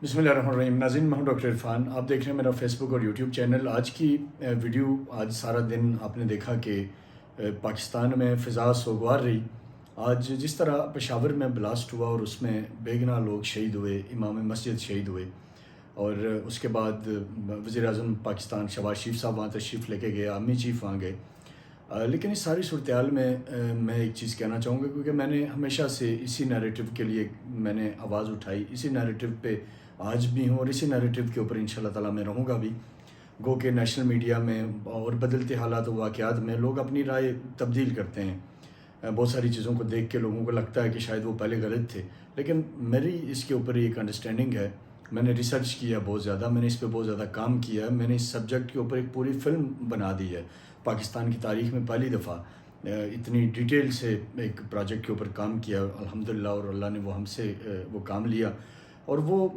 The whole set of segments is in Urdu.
بسم اللہ الرحمن الرحیم. ناظرین، میں ہوں ڈاکٹر عرفان. آپ دیکھ رہے ہیں میرا فیس بک اور یوٹیوب چینل. آج کی ویڈیو، آج سارا دن آپ نے دیکھا کہ پاکستان میں فضا سوگوار رہی. آج جس طرح پشاور میں بلاسٹ ہوا اور اس میں بے گناہ لوگ شہید ہوئے، امام مسجد شہید ہوئے، اور اس کے بعد وزیر اعظم پاکستان شہباز شریف صاحب وہاں تشریف لے کے گئے، آرمی چیف وہاں گئے. لیکن اس ساری صورتحال میں میں ایک چیز کہنا چاہوں گا، کیونکہ میں نے ہمیشہ سے اسی نیریٹو کے لیے میں نے آواز اٹھائی، اسی نیریٹو پہ آج بھی ہوں اور اسی نیریٹو کے اوپر انشاءاللہ تعالیٰ میں رہوں گا بھی. گو کہ نیشنل میڈیا میں اور بدلتے حالات و واقعات میں لوگ اپنی رائے تبدیل کرتے ہیں. بہت ساری چیزوں کو دیکھ کے لوگوں کو لگتا ہے کہ شاید وہ پہلے غلط تھے، لیکن میری اس کے اوپر ایک انڈرسٹینڈنگ ہے. میں نے ریسرچ کیا بہت زیادہ، میں نے اس پہ بہت زیادہ کام کیا ہے. میں نے اس سبجیکٹ کے اوپر ایک پوری فلم بنا دی ہے. پاکستان کی تاریخ میں پہلی دفعہ اتنی ڈیٹیل سے ایک پروجیکٹ کے اوپر کام کیا الحمدللہ، اور اللہ نے وہ ہم سے وہ کام لیا. اور وہ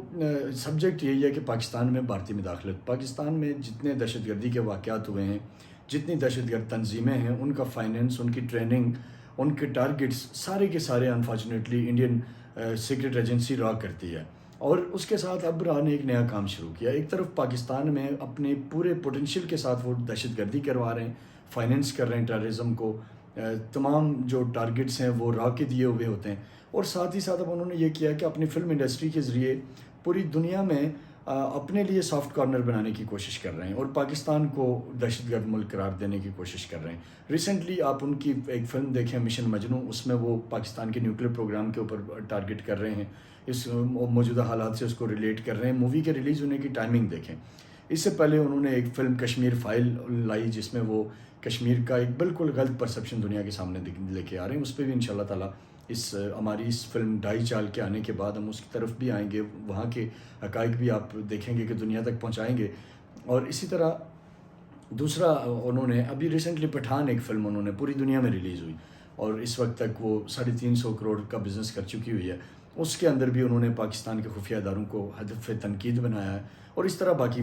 سبجیکٹ یہی ہے کہ پاکستان میں بھارتی مداخلت. پاکستان میں جتنے دہشت گردی کے واقعات ہوئے ہیں، جتنی دہشت گرد تنظیمیں ہیں، ان کا فائنینس، ان کی ٹریننگ، ان کے ٹارگٹس سارے کے سارے انفارچونیٹلی انڈین سیکرٹ ایجنسی را کرتی ہے. اور اس کے ساتھ اب را نے ایک نیا کام شروع کیا. ایک طرف پاکستان میں اپنے پورے پوٹینشیل کے ساتھ وہ دہشت گردی کروا رہے ہیں، فائنینس کر رہے ہیں ٹیررزم کو. تمام جو ٹارگٹس ہیں وہ را کے دیے ہوئے ہوتے ہیں. اور ساتھ ہی ساتھ اب انہوں نے یہ کیا کہ اپنی فلم انڈسٹری کے ذریعے پوری دنیا میں اپنے لیے سافٹ کارنر بنانے کی کوشش کر رہے ہیں اور پاکستان کو دہشت گرد ملک قرار دینے کی کوشش کر رہے ہیں. ریسنٹلی آپ ان کی ایک فلم دیکھیں مشن مجنوں، اس میں وہ پاکستان کے نیوکلیر پروگرام کے اوپر ٹارگٹ کر رہے ہیں، اس موجودہ حالات سے اس کو ریلیٹ کر رہے ہیں. مووی کے ریلیز ہونے کی ٹائمنگ دیکھیں. اس سے پہلے انہوں نے ایک فلم کشمیر فائل لائی، جس میں وہ کشمیر کا ایک بالکل غلط پرسیپشن دنیا کے سامنے لے کے آ رہے ہیں. اس پہ بھی انشاءاللہ تعالیٰ ہماری اس فلم ڈھائی چال کے آنے کے بعد ہم اس کی طرف بھی آئیں گے، وہاں کے حقائق بھی آپ دیکھیں گے کہ دنیا تک پہنچائیں گے. اور اسی طرح دوسرا انہوں نے ابھی ریسنٹلی پٹھان ایک فلم انہوں نے پوری دنیا میں ریلیز ہوئی اور اس وقت تک وہ 350 کروڑ کا بزنس کر چکی ہوئی ہے. اس کے اندر بھی انہوں نے پاکستان کے خفیہ اداروں کو ہدف تنقید بنایا ہے، اور اس طرح باقی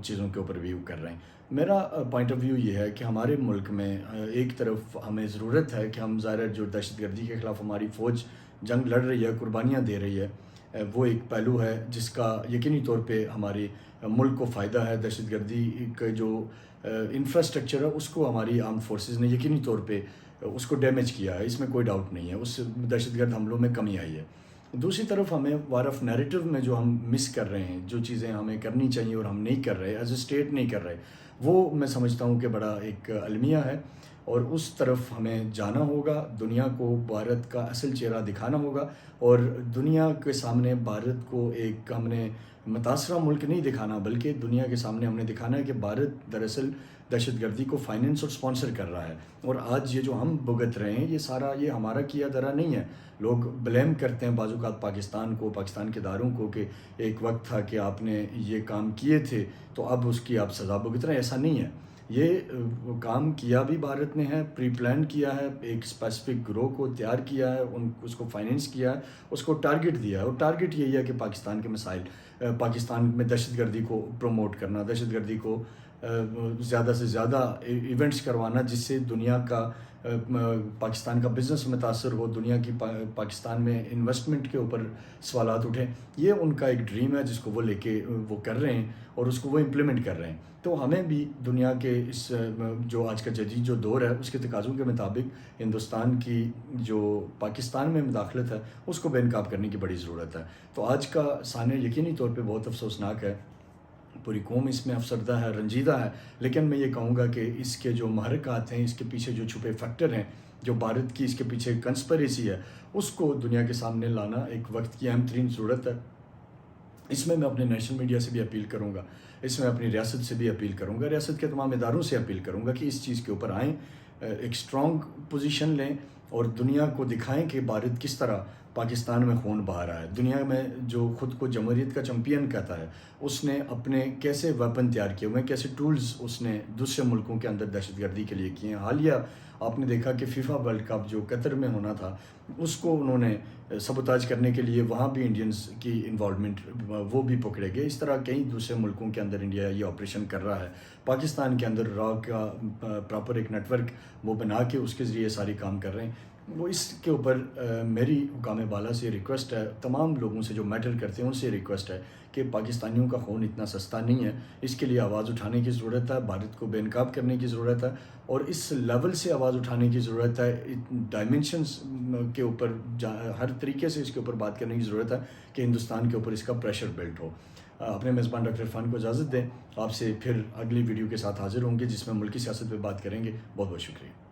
چیزوں کے اوپر بھی وہ کر رہے ہیں. میرا پوائنٹ آف ویو یہ ہے کہ ہمارے ملک میں ایک طرف ہمیں ضرورت ہے کہ ہم ظاہر جو دہشت گردی کے خلاف ہماری فوج جنگ لڑ رہی ہے، قربانیاں دے رہی ہے، وہ ایک پہلو ہے جس کا یقینی طور پہ ہمارے ملک کو فائدہ ہے. دہشت گردی کا جو انفراسٹرکچر ہے اس کو ہماری آرم فورسز نے یقینی طور پہ اس کو ڈیمیج کیا ہے، اس میں کوئی ڈاؤٹ نہیں ہے. اس دہشت گرد حملوں میں کمی آئی ہے. دوسری طرف ہمیں وار آف نیریٹو میں جو ہم مس کر رہے ہیں، جو چیزیں ہمیں کرنی چاہیے اور ہم نہیں کر رہے، ایز اے اسٹیٹ نہیں کر رہے، وہ میں سمجھتا ہوں کہ بڑا ایک المیہ ہے، اور اس طرف ہمیں جانا ہوگا. دنیا کو بھارت کا اصل چہرہ دکھانا ہوگا، اور دنیا کے سامنے بھارت کو ایک ہم نے متاثرہ ملک نہیں دکھانا، بلکہ دنیا کے سامنے ہم نے دکھانا ہے کہ بھارت دراصل دہشت گردی کو فائنینس اور سپانسر کر رہا ہے. اور آج یہ جو ہم بھگت رہے ہیں، یہ سارا یہ ہمارا کیا درا نہیں ہے. لوگ بلیم کرتے ہیں بعض اوقات پاکستان کو، پاکستان کے اداروں کو، کہ ایک وقت تھا کہ آپ نے یہ کام کیے تھے تو اب اس کی آپ سزا بھگت رہے ہیں. ایسا نہیں ہے. یہ کام کیا بھی بھارت نے ہے، پری پلان کیا ہے، ایک اسپیسیفک گروہ کو تیار کیا ہے، اس کو فائنینس کیا ہے، اس کو ٹارگٹ دیا ہے. اور ٹارگٹ یہی ہے کہ پاکستان کے مسائل، پاکستان میں دہشت گردی کو پروموٹ کرنا، دہشت گردی کو زیادہ سے زیادہ ایونٹس کروانا، جس سے دنیا کا پاکستان کا بزنس متاثر ہو، دنیا کی پاکستان میں انویسٹمنٹ کے اوپر سوالات اٹھیں. یہ ان کا ایک ڈریم ہے جس کو وہ لے کے وہ کر رہے ہیں اور اس کو وہ امپلیمنٹ کر رہے ہیں. تو ہمیں بھی دنیا کے اس جو آج کا جدید جو دور ہے اس کے تقاضوں کے مطابق ہندوستان کی جو پاکستان میں مداخلت ہے اس کو بے نقاب کرنے کی بڑی ضرورت ہے. تو آج کا سانحہ یقینی طور پہ بہت افسوسناک ہے. پوری قوم اس میں افسردہ ہے، رنجیدہ ہے. لیکن میں یہ کہوں گا کہ اس کے جو محرکات ہیں، اس کے پیچھے جو چھپے فیکٹر ہیں، جو بھارت کی اس کے پیچھے کنسپریسی ہے، اس کو دنیا کے سامنے لانا ایک وقت کی اہم ترین ضرورت ہے. اس میں اپنے نیشنل میڈیا سے بھی اپیل کروں گا، اس میں اپنی ریاست سے بھی اپیل کروں گا، ریاست کے تمام اداروں سے اپیل کروں گا کہ اس چیز کے اوپر آئیں، ایک اسٹرانگ پوزیشن لیں اور دنیا کو دکھائیں کہ بھارت کس طرح پاکستان میں خون بہا رہا ہے. دنیا میں جو خود کو جمہوریت کا چمپئن کہتا ہے، اس نے اپنے کیسے ویپن تیار کیے ہوئے ہیں، کیسے ٹولز اس نے دوسرے ملکوں کے اندر دہشت گردی کے لیے کیے ہیں. حالیہ آپ نے دیکھا کہ فیفا ورلڈ کپ جو قطر میں ہونا تھا، اس کو انہوں نے سبوتاج کرنے کے لیے وہاں بھی انڈینز کی انوالومنٹ وہ بھی پکڑے گئے. اس طرح کئی دوسرے ملکوں کے اندر انڈیا یہ آپریشن کر رہا ہے. پاکستان کے اندر را کا پراپر ایک نیٹ ورک وہ بنا کے اس کے ذریعے ساری کام کر رہے ہیں. وہ اس کے اوپر میری حکام بالا سے ریکویسٹ ہے، تمام لوگوں سے جو میٹر کرتے ہیں ان سے ریکویسٹ ہے کہ پاکستانیوں کا خون اتنا سستا نہیں ہے، اس کے لیے آواز اٹھانے کی ضرورت ہے، بھارت کو بے نقاب کرنے کی ضرورت ہے، اور اس لیول سے آواز اٹھانے کی ضرورت ہے، ڈائمنشنز کے اوپر ہر طریقے سے اس کے اوپر بات کرنے کی ضرورت ہے کہ ہندوستان کے اوپر اس کا پریشر بلٹ ہو۔ اپنے میزبان ڈاکٹر عرفان کو اجازت دیں، آپ سے پھر اگلی ویڈیو کے ساتھ حاضر ہوں گے جس میں ملکی سیاست پہ بات کریں گے۔ بہت بہت شکریہ۔